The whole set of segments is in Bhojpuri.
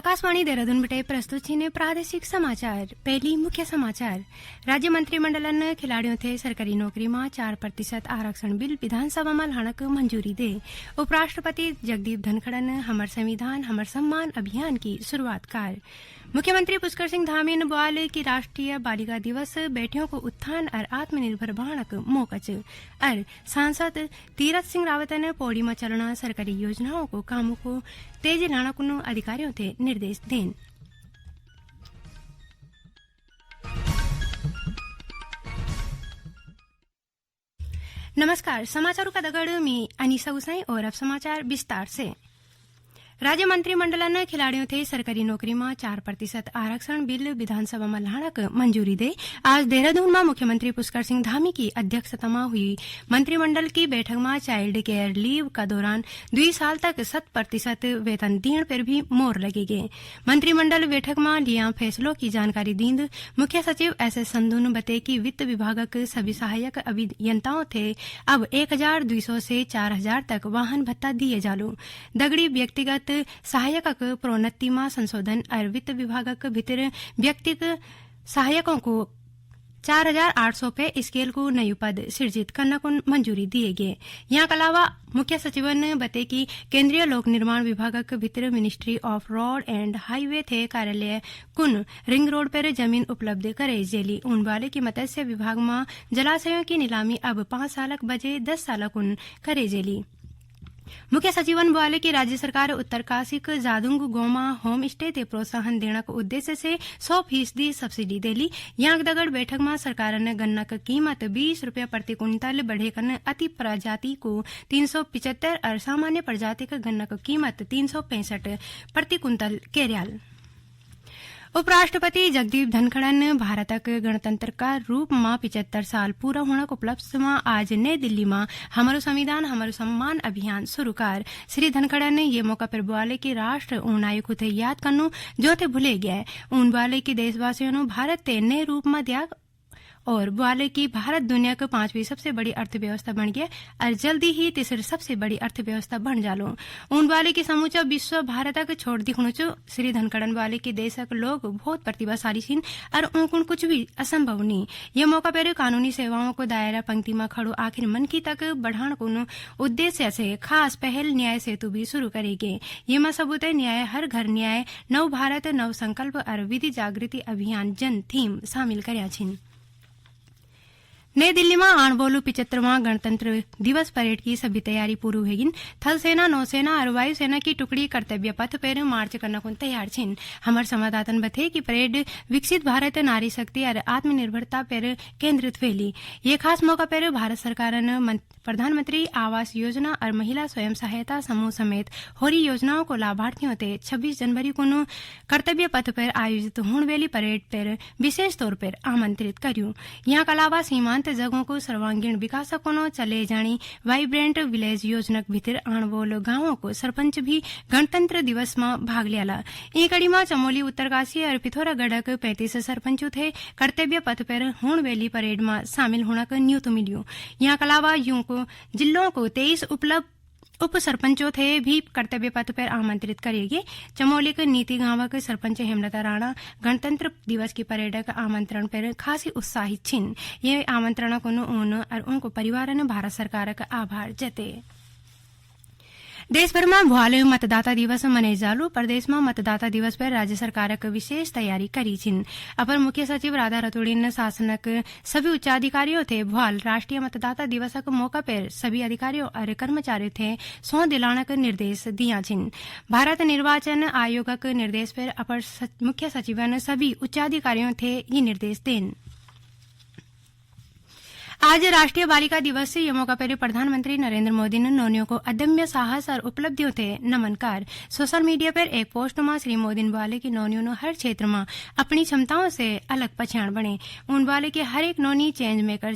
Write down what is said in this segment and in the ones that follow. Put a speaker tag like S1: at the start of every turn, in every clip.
S1: आकाशवाणी देहरादून बटे प्रस्तुत छीने प्रादेशिक समाचार। पहली मुख्य समाचार। राज्य मंत्रिमंडलन खिलाड़ियों थे सरकारी नौकरी में 4% आरक्षण बिल विधानसभा में लाने मंजूरी दे। उपराष्ट्रपति जगदीप धनखड़ ने हमर संविधान हमर सम्मान अभियान की शुरुआत कार। मुख्यमंत्री पुष्कर सिंह धामी ने बोले कि राष्ट्रीय बालिका दिवस बेटियों को उत्थान और आत्मनिर्भर बनाने मोकच और सांसद तीरथ सिंह रावत ने पौड़ी में चलना सरकारी योजनाओं को कामों को तेज लाना कुनो अधिकारियों थे निर्देश देन। नमस्कार, समाचारों का दगड़ में अनीसा हुसैन और अब समाचार विस्तार से। राज्य मंत्रिमंडल ने खिलाड़ियों थे सरकारी नौकरी में 4% आरक्षण बिल विधानसभा में लाने मंजूरी दे। आज देहरादून में मुख्यमंत्री पुष्कर सिंह धामी की अध्यक्षता में हुई मंत्रिमंडल की बैठक में चाइल्ड केयर लीव का दौरान 2 साल तक 100% वेतन देने पर भी मोहर लगी गई। मंत्रिमंडल बैठक में लिया फैसलों की जानकारी दींद मुख्य सचिव एस संधू ने बताया कि वित्त विभाग के सभी सहायक अभियंताओं थे अब 1200 से 4000 तक वाहन भत्ता दिए जालू। दगड़ी व्यक्तिगत सहायक प्रोन्नति में संशोधन और वित्त विभाग के भीतर व्यक्तिगत सहायकों को 4800 पे स्केल को नई पद सृजित करने को मंजूरी दिए गए। यहाँ के अलावा मुख्य सचिव ने बताया कि केंद्रीय लोक निर्माण विभाग के भीतर ministry of road and highway थे कार्यालय कुन रिंग रोड पर जमीन उपलब्ध करे जेली। उन वाले की मत्स्य विभाग में जलाशयों की नीलामी अब 5 साल बजे 10 साल कुन करे जेली। मुख्य सचिवन बोले कि राज्य सरकार उत्तरकाशी के जादुंग गोमा होम स्टे ते प्रोत्साहन देने के उद्देश्य से 100% सब्सिडी देली। यहाँ दगड़ बैठक में सरकार ने गन्ना की कीमत 20 रुपया प्रति क्विंटल बढ़े कर अति प्रजाति को 375 और सामान्य प्रजाति के गन्ना की कीमत 365 प्रति क्विंटल केरियाल। उपराष्ट्रपति जगदीप धनखड़ ने भारत के गणतंत्र का रूप में 75 साल पूरा होने के उपलक्ष्य में आज नई दिल्ली में हमारो संविधान हमारो सम्मान अभियान शुरू कर। श्री धनखड़ ने ये मौका पर बोले कि राष्ट्र उन नायकों थे याद करनो जो थे भूले गए। उन बोले कि देशवासियों ने भारत ते नए रूप में दिया और बोले कि भारत दुनिया की 5वीं सबसे बड़ी अर्थव्यवस्था बन गया और जल्दी ही तीसरी सबसे बड़ी अर्थव्यवस्था बन जालो। उन बोले कि समूचा विश्व भारत के छोड़ दिखणु चो। श्री धनखड़न बोले कि देश के लोग बहुत प्रतिभाशाली छिन और उनको कुछ भी असंभव नहीं। यह मौका पर कानूनी सेवाओं को दायरा पंक्ति में खड़ो आखिर मन की तक बढ़ाने को उद्देश्य से खास पहल न्याय सेतु भी शुरू करेगी। ये में सबूत न्याय हर घर न्याय नव भारत नव संकल्प और विधि जागृति अभियान जन थीम शामिल करया छिन। नई दिल्ली में आणबोलू 75वां गणतंत्र दिवस परेड की सभी तैयारी पूरी होगी। थल सेना नौसेना और वायुसेना की टुकड़ी कर्तव्य पथ पर मार्च करने को तैयार छिन। हमार संवाददाता बते कि परेड विकसित भारत नारी शक्ति और आत्मनिर्भरता पर केंद्रित फैली। ये खास मौका पर भारत सरकार ने प्रधानमंत्री आवास योजना और महिला स्वयं सहायता समूह समेत होरी योजनाओं को लाभार्थियों ते 26 जनवरी को कर्तव्य पथ पर आयोजित होने वाली परेड पर विशेष तौर पर आमंत्रित कर्यू। यहाँ के अलावा सीमांत जगहों को सर्वांगीण विकास को चले जानी वाइब्रेंट विलेज योजना के भीतर आणबोल गांवों को सरपंच भी गणतंत्र दिवस में भाग लिया। ई कड़ी में चमोली उत्तरकाशी और पिथौरागढ़ के 35 सरपंचों थे कर्तव्य पथ पर होने वाली परेड में शामिल होने का न्यूत मिलियो। यहाँ के अलावा यूं को जिलों को 23 उप सरपंचों थे भी कर्तव्य पथ पर आमंत्रित करेंगे। चमोली के नीति गांव के सरपंच हेमलता राणा गणतंत्र दिवस की परेड का आमंत्रण पर खासी उत्साहित छिन। ये आमंत्रण को उन और उनको परिवार ने भारत सरकार का आभार जताए। देश भर में भुआले मतदाता दिवस मनाई जालू। प्रदेश में मतदाता दिवस पर राज्य सरकार की विशेष तैयारी करी छिन। अपर मुख्य सचिव राधा रतूड़ी ने शासन के सभी उच्चाधिकारियों थे भुआल राष्ट्रीय मतदाता दिवस के मौका पर सभी अधिकारियों और कर्मचारियों थे सौं दिलाने के निर्देश दिया छिन। भारत निर्वाचन आयोग के निर्देश पर अपर मुख्य सचिव ने सभी उच्चाधिकारियों थे ये निर्देश देन। आज राष्ट्रीय बालिका दिवस से ये मौका पर प्रधानमंत्री नरेंद्र मोदी ने नौनियों को अदम्य साहस और उपलब्धियों थे नमन कर। सोशल मीडिया पर एक पोस्ट में श्री मोदी ने बोले कि नौनियों ने हर क्षेत्र में अपनी क्षमताओं से अलग पहचान बने। उन बोले कि हर एक नौनी चेंज मेकर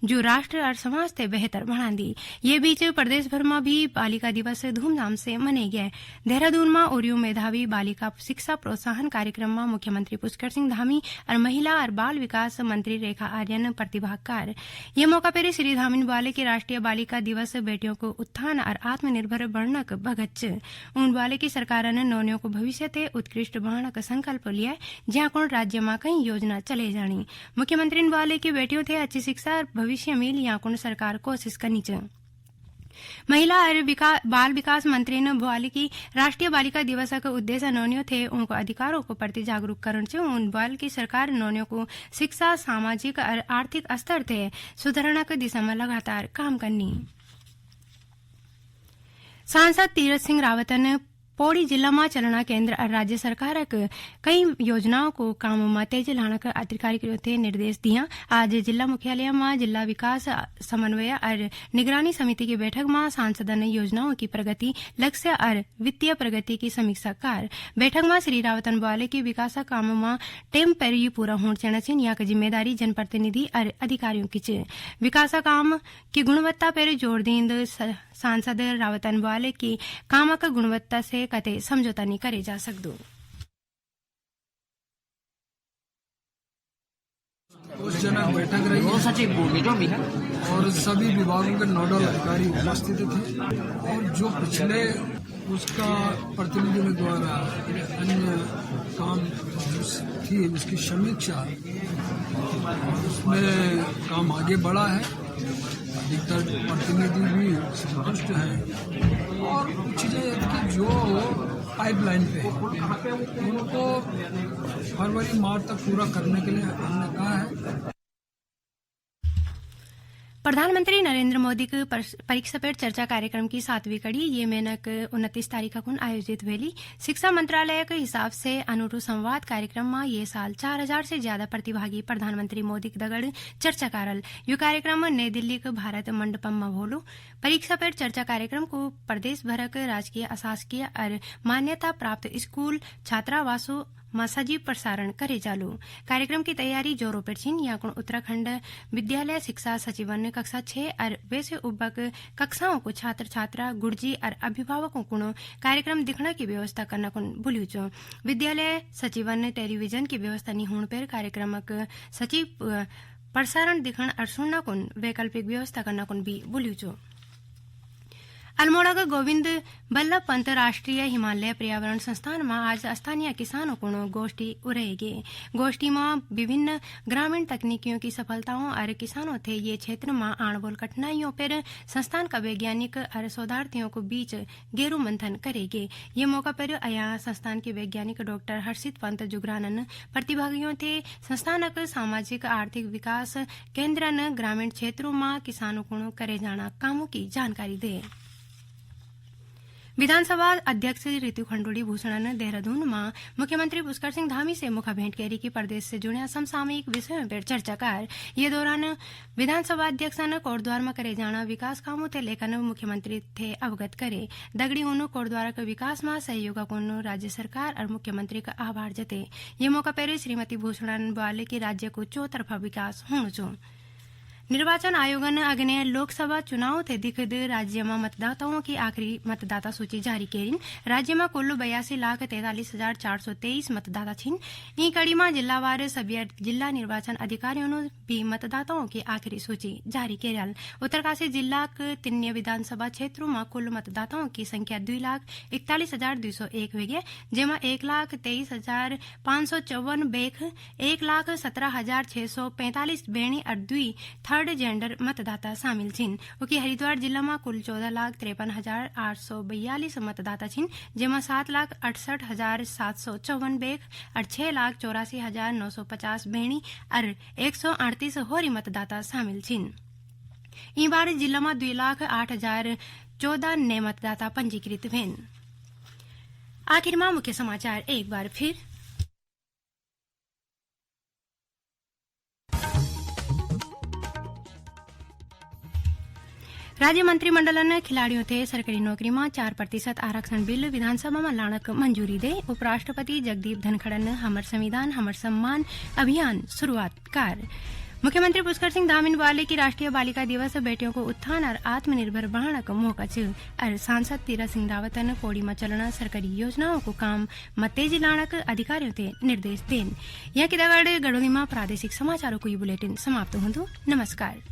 S1: जो राष्ट्र और समाज से बेहतर बना दी। ये बीच प्रदेश भर में भी बालिका दिवस धूमधाम से मनाई गया। देहरादून में ओरियो मेधावी बालिका शिक्षा प्रोत्साहन कार्यक्रम में मुख्यमंत्री पुष्कर सिंह धामी और महिला और बाल विकास मंत्री रेखा आर्य ने प्रतिभाग कर। ये मौका पर श्री धामिन बाले की राष्ट्रीय बालिका दिवस बेटियों को उत्थान और आत्मनिर्भर बनक भगत उन बाले की सरकार ने नौनियों को भविष्य ते उत्कृष्ट बनक संकल्प लिया जहां कोण राज्य में कई योजना चले जानी। मुख्यमंत्री बाले की बेटियों थे अच्छी शिक्षा और भविष्य मिल यहाँ कोण सरकार कोशिश करनी चाहिए। महिला और बाल विकास मंत्री ने भोपाल की राष्ट्रीय बालिका दिवस का उद्देश्य नौनियों थे उनको अधिकारों को प्रति जागरूक करने उन बाल की सरकार नौनियों को शिक्षा सामाजिक और आर्थिक स्तर थे सुधारना की दिशा में लगातार काम करनी। सांसद तीरथ सिंह रावत ने पौड़ी जिला में चलना केंद्र और राज्य सरकार कई योजनाओं को काम में तेजी लाने का अधिकारियों थे निर्देश दिया। आज जिला मुख्यालय में जिला विकास समन्वय और निगरानी समिति की बैठक में सांसद ने योजनाओं की प्रगति लक्ष्य और वित्तीय प्रगति की समीक्षा कर बैठक में श्री रावतन बोले की विकास कामों में टेम पर ही पूरा होना चाहिए। यहाँ की जिम्मेदारी जनप्रतिनिधि और अधिकारियों की विकास काम की गुणवत्ता पर जोर दें। सांसद रावतन बोले की काम का गुणवत्ता से कते समझौता नहीं करे जा सकदो।
S2: जनक बैठक रही और सभी विभागों के नोडल अधिकारी उपस्थित थे और जो पिछले उसका प्रतिनिधियों द्वारा अन्य काम थी उसकी समीक्षा उसमें काम आगे बढ़ा है। अधिकतर प्रतिनिधि भी संतुष्ट हैं और कुछ चीजें जो पाइपलाइन पे उनको फरवरी मार्च तक पूरा करने के लिए हमने कहा है।
S1: प्रधानमंत्री नरेंद्र मोदी के परीक्षा पर चर्चा कार्यक्रम की 7वीं कड़ी ये मेनक 29 तारीख को आयोजित हुई। शिक्षा मंत्रालय के हिसाब से अनुरूप संवाद कार्यक्रम में ये साल 4000 से ज्यादा प्रतिभागी प्रधानमंत्री मोदी के दगड़ चर्चा करल। यो कार्यक्रम नई दिल्ली के भारत मंडपम में भोलो। परीक्षा पर चर्चा कार्यक्रम को प्रदेश भर के राजकीय अशासकीय और मान्यता प्राप्त स्कूल छात्रावासों में सजीव प्रसारण करे जालो। कार्यक्रम की तैयारी जोरों पर छिन। यहाँ उत्तराखंड विद्यालय शिक्षा सचिवन ने कक्षा 6 और वैसे उबक कक्षाओं को छात्र छात्रा गुर्जी और अभिभावकों को कार्यक्रम दिखने की व्यवस्था करना को भूलियो। विद्यालय सचिवन ने टेलीविजन की व्यवस्था नहीं होने पर कार्यक्रम सचिव प्रसारण दिखण और सुनना को वैकल्पिक व्यवस्था करना को भी भूलियो। अल्मोड़ा का गोविंद बल्लभ पंत राष्ट्रीय हिमालय पर्यावरण संस्थान में आज स्थानीय किसानों को गोष्ठी उड़ेगी। गोष्ठी में विभिन्न ग्रामीण तकनीकियों की सफलताओं और किसानों थे ये क्षेत्र में आणबोल कठिनाइयों पर संस्थान का वैज्ञानिक और शोधार्थियों को बीच गेरू मंथन करेगी। ये मौका पर यहाँ संस्थान के वैज्ञानिक डॉक्टर हर्षित पंत जुगरानन प्रतिभागियों थे संस्थान सामाजिक आर्थिक विकास केंद्र ने ग्रामीण क्षेत्रों में किसानों को करे जाना कामों की जानकारी दे। विधानसभा अध्यक्ष ऋतु खंडूड़ी भूषण ने देहरादून में मुख्यमंत्री पुष्कर सिंह धामी से मुखा भेंट करी की प्रदेश से जुड़े समसामयिक विषयों पर चर्चा कर ये दौरान विधानसभा अध्यक्ष ने कोटद्वार में करे जाना विकास कामों ते लेकर मुख्यमंत्री थे अवगत करे। दगड़ी उन्होंने कोटद्वार के विकास में सहयोग को राज्य सरकार और मुख्यमंत्री का आभार जते। ये मौका पर श्रीमती भूषण बोले की राज्य को चौतरफा विकास होना। निर्वाचन आयोग ने अगले लोकसभा चुनाव थे दिखद राज्य में मतदाताओं की आखिरी मतदाता सूची जारी करी। राज्य में कुल 82,43,423 मतदाता छिन। ई कड़ी में जिलावार सभी जिला निर्वाचन अधिकारियों ने भी मतदाताओं की आखिरी सूची जारी करल। उत्तरकाशी जिला के 3 विधानसभा क्षेत्रों में कुल मतदाताओं की संख्या 2,41,201 हुई है जेमा 1,23,554 बेख 1,17,645 बेणी और 2 थर्ड जेंडर मतदाता शामिल छिन। उकी हरिद्वार जिला में कुल 14,53,842 मतदाता छिन जेमा 7,68,754 बेख और 6,84,950 बेणी और 138 होरी मतदाता शामिल छिन। ई बार जिला में 2,08,014 नए मतदाता पंजीकृत भेन। आखिर में मुख्य समाचार एक बार फिर। राज्य मंत्रिमंडल ने खिलाड़ियों थे सरकारी नौकरी में 4% आरक्षण बिल विधानसभा में लाने को मंजूरी दे। उपराष्ट्रपति जगदीप धनखड़ ने हमर संविधान हमर सम्मान अभियान शुरुआत कर। मुख्यमंत्री पुष्कर सिंह धामी बोले की राष्ट्रीय बालिका दिवस बेटियों को उत्थान और आत्मनिर्भर बनाने का मौका और सांसद तीरथ सिंह रावत ने पौड़ी में चलना सरकारी योजनाओं को काम में तेजी लाने के अधिकारियों से निर्देश देन। यहाँ की दगड़ गढ़ोली में प्रादेशिक समाचारों को ये बुलेटिन समाप्त होंदु। नमस्कार।